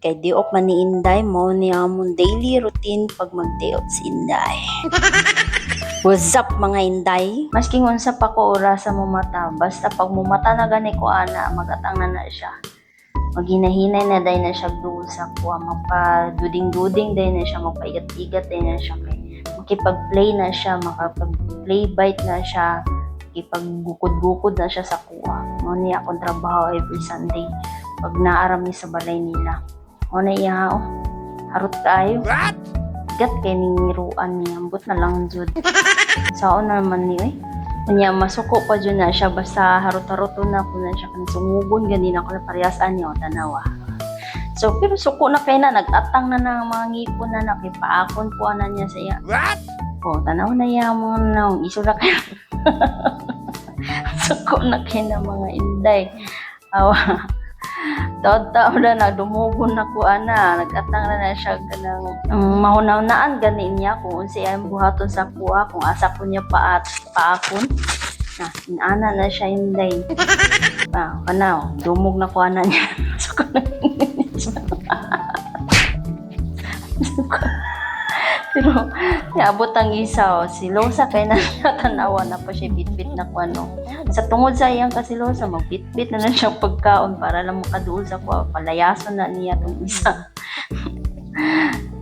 Kay diop man ni Inday mo ni amon daily routine pag magdiop si Inday. What's up mga Inday? Masking unsa pa ko oras sa mumata, basta pag mumata na gani ko ana, magatang na siya. Maghinahinay na day na siya duol sa kuha, magpa-duding-duding day na siya, magpaigat-igat day na siya, kay makipag-play na siya, makapag-play bite na siya, makipag-gukod-gukod na siya sa kuha. Mo niya akong trabaho every Sunday pag naaram ni sa balay nila. Mo na iya, harot kayo. What? Gat kay niruan niya, ambot na lang jud. Saon naman ni eh. Kanya masuko pa dyan na siya, basta harot-haroto na ko na siya, kan sumugon ganin ako na parehasaan niya o tanawa. So, pero suko na kayo na, nag-atang na ng mga ngipon na nakipaakon po na niya sa iya. What? O, tanaw na iya mga naong, iso na kayo. Suko na kayo na mga Inday. Awa. Taon-taon na dumugon na ko ana, nag-atang na siya ganang mahunaw-naan ganin niya kung unsa ay buhaton sa kuha, kung asa ko niya paakon. Na, inana na siya Inday. Kanaw, dumog na ko ana niya. So, pero niabot ang isa, si Losa kay natanawa na pa siya bitbit na ko ano. Sa tungod sa iyang kasilosa, magbitbit na siyang pagkaon para lang makaduol sa ko, palayason na niya tong isa.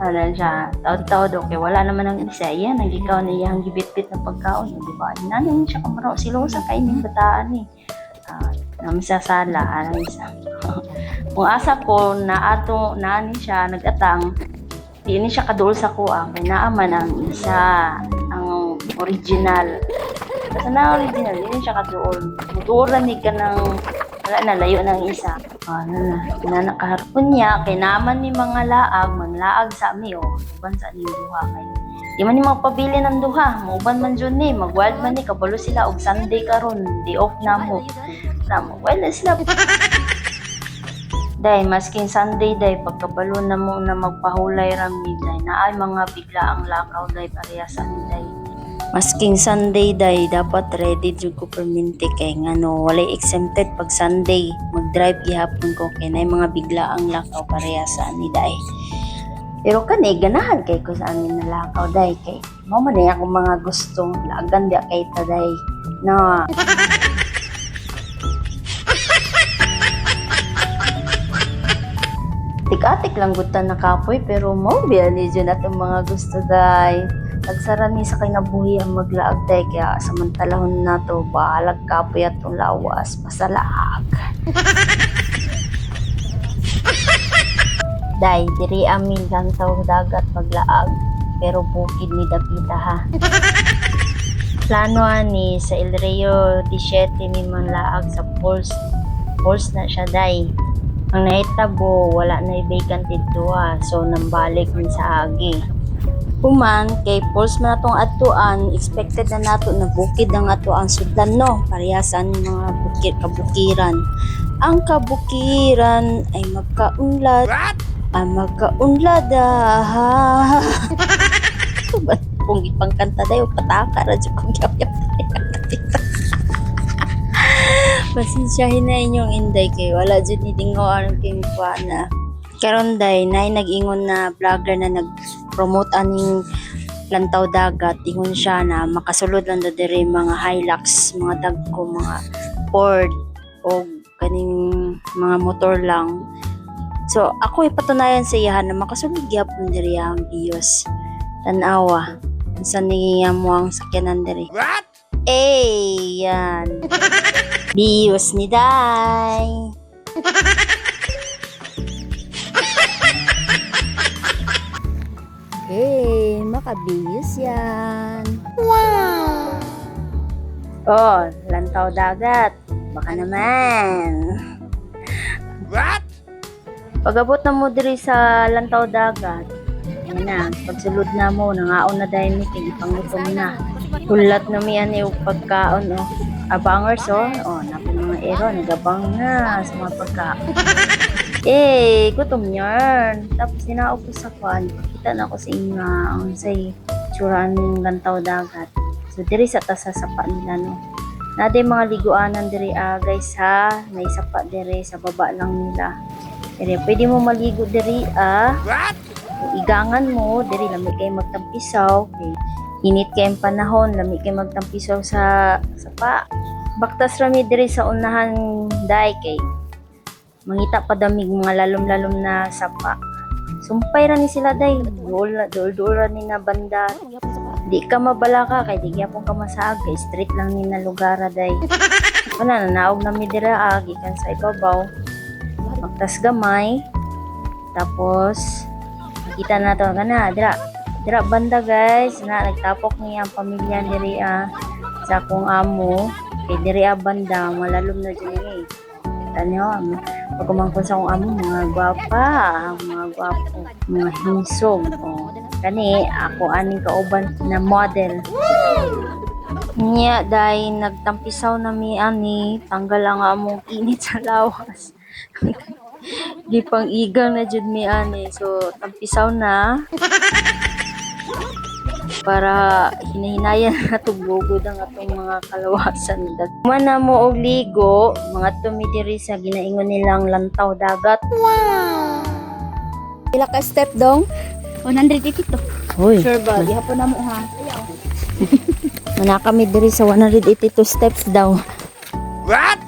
Ano siya, taod-taod, okay, wala naman ang isa, iyan, ang ikaw na iyang gibitbit na pagkaon, di ba? Inanin siya kamaraw, si Losa kay ning bataan eh. Namisasala, ano isa. Kung asa ko, naani siya, nag-atang, di siya kaduol sa kuha, kaya naaman ang isa, ang original. Kasi na original, hindi siya kaduol. Muturan ni ka ng, wala na, layo ng isa. Nakaharapon niya, kay naman ni mga laag, manglaag sa ami, uban sa aning duha kayo. Di man ni magpabili ng duha, mauban man dyan ni, mag-wild man ni, kabalo sila, og Sunday karon, day off na mo. Well na sila. Dahil masking Sunday dahil pagkabalo na mo na magpahulay rami dahil na ay mga bigla ang lakaw dahil pareha Sunday. Masking Sunday dahil dapat ready jud ko perminti kay ngano walay exempted pag Sunday mag-drive gihapon ko kay na mga bigla ang lakaw pareha sa ani dahil. Pero kani ganahan kay ko sa amin na lakaw dahil kay mo man niya akong mga gustong lagan dia kay ta dahil na. Tik-atik lang gutan na kapoy pero mo biya ni dyan atong mga gusto day. Nagsara ni sa kinabuhi ang maglaag day kaya samantalahon na to bahalag kapoy atong lawas pasalaag. Day, diri amin lang taw dagat paglaag pero bukid ni Dapita ha. Plano ani sa El Rio 17 ni manlaag sa Falls na siya day. Ang nahitabo, wala na i-vacant dito so nambalik min sa agi. Human, kay Falls man atong atuan, expected na nato na bukid ang atuan sudlan no, parehasan mga kabukiran. Ang kabukiran ay magkaunlad, ha. Kung ipangkanta dayo, pataka, radyo kong yap-yap. Pasensyahin na inyong Inday kay wala dyan ni dingoan kay na. Karon day nay nag-ingon na vlogger na nag-promote aning lantaw dagat, ingon siya na makasulod lang do diri mga Hilux, mga dagko, mga Ford o kaning mga motor lang. So ako ipatunayan sa iya na makasulod gyapon diri ang bios. Tan-awa unsa ni mo ang sakyanan diri. What? Yan. Bios ni Day. Okay, makabiyos yan. Wow! Oh, lantaw dagat. Baka naman. What? Pag-abot na mo diri sa lantaw dagat, yan na, pagsulod na mo, nangaon na dahil ni, ipanglutom na. Hulat na miyan yung pagkaon, abangers, napin mga ero, nagabang na sa mga pagkaon. Gutom yan. Tapos sinaop ko sa kwan, pakita na ako sa inyo ang say tsuraan ng lantaw dagat. So, diri sa tasasapa nila, no. Naday mga liguanan diri guys ha, may sapa diri sa baba lang nila. Diri pwede mo maligo diri igangan mo diri lami kay magtampisaw. Okay. Init kay ang panahon, lami kay magtampisaw sa sapa. Baktas rami diri sa unahan day kay mangita pa damig mga lalom-lalom na sapa. Sumpay ra ni sila day, dul ra ni na banda. Di ka mabalaka kay di gyapon ka masaag kay street lang ni na lugar day. Kana nanaog na mi dira gikan sa ibabaw. Baktas gamay. Tapos nakita na to kana dira banda guys na nagtapok niya ang pamilya diri sa akong amo. Kay diri banda malalom na dyan eh. Tanyo, pagkumangkon sa akong amo, mga gwapa, mga gwapo, mga hinsog. Oh. Kani, ako aning kauban na model. Nya, dahil nagtampisaw na mi ani, tanggal ang among init sa lawas. Di pang igang na dyan mi ani. So, tampisaw na. Para hinahinayan na tugugod ang atong mga kalawasan. Mana mo og ligo, mga tumidiri sa ginaingon nilang lantaw dagat. Wow! Pila ka step dong? 182. Hoy, Sure ba? Gihapon na mo ha. mana kami diri sa 182 steps daw. What?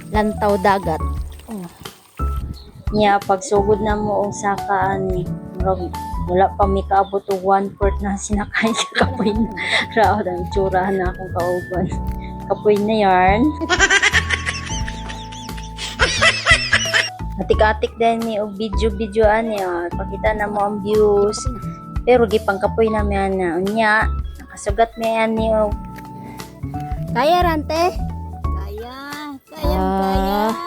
Lantaw dagat. Oh. Nya pagsugod na mo og saka ani, murag wala pa mi kaabot og 1/4 na sinakay kapoy na raw ang tsura na akong kauban. Kapoy na yarn. Atik-atik din ni og video ani pakita na mo ang views. Pero gipang kapoy na mi ana. Unya nakasugat mi ani og Kaya rante? Kaya. Kaya.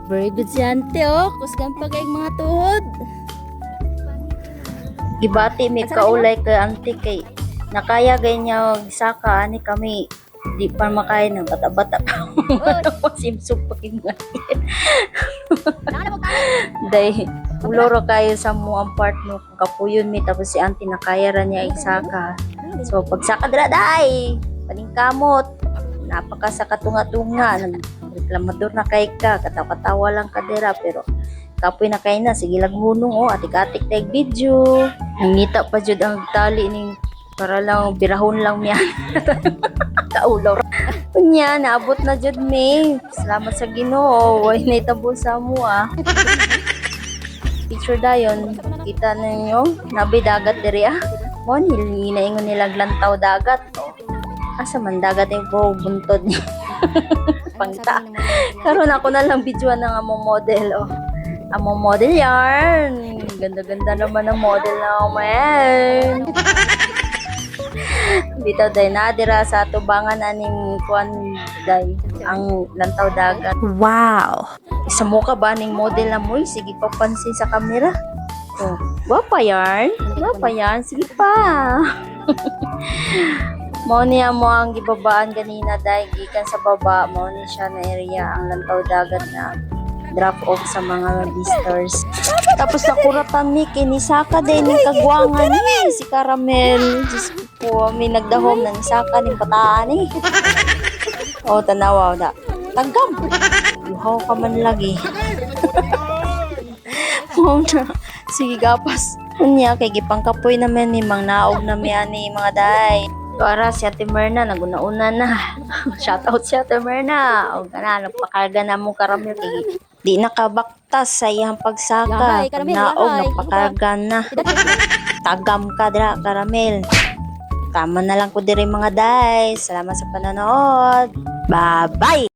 very good si ante Kusgan pa kay mga tuhod. gibati mi kaulay kay auntie kay nakaya ganyan saka ani kami di pa makaya ng bata-bata pa simsog pa kingan day uloro kayo sa mo ang part no kapuyon mi tapos si auntie nakaya ra niya isaka so pagsaka dira day paningkamot napaka sa katunga-tunga reklamador na kay ka katawa-tawa lang ka dira pero kapoy na kay na sige laghunong atik-atik tag video nangita pa jud ang tali ning para lang birahon lang miya kaulaw kunya naabot na jud mi salamat sa Ginoo way naitabo sa mo picture dayon kita ninyo nabi dagat diri mo hinaingon nilang lantaw dagat asa man dagat yung buntod niya pangta karon ako na lang videoan ng among model among model yarn. Ganda-ganda naman ang model na man. Bitaw day nadira sa tubangan aning kuan day ang lantaw dagat. Wow. Isa mo ka ba ning model na mo? Sige papansin sa camera. Gwapa yarn. Gwapa yarn. Sige pa. Mao niya mo ang gibabaan ganina day gikan sa baba mao ni siya na area ang lantaw dagat na drop off sa mga visitors. Tapos nakuratan ni kinisaka din ng kagwangan ni si Caramel. Diyos ko, may nagdahom na nisaka ng bataan eh. Tanawa da. Tagam. Luhaw ka man lagi. Sige gapas. Unya kay gipangkapoy naman ni mang naog na ni mga day. Para si Ate Merna naguna-una na. Shoutout si Ate Merna. O kana nagpakarga na mo Caramel kay di nakabaktas sa iyang pagsaka. Naog nagpakarga na. Tagam ka dira Caramel. Tama na lang ko diri mga day. Salamat sa panonood. Bye-bye.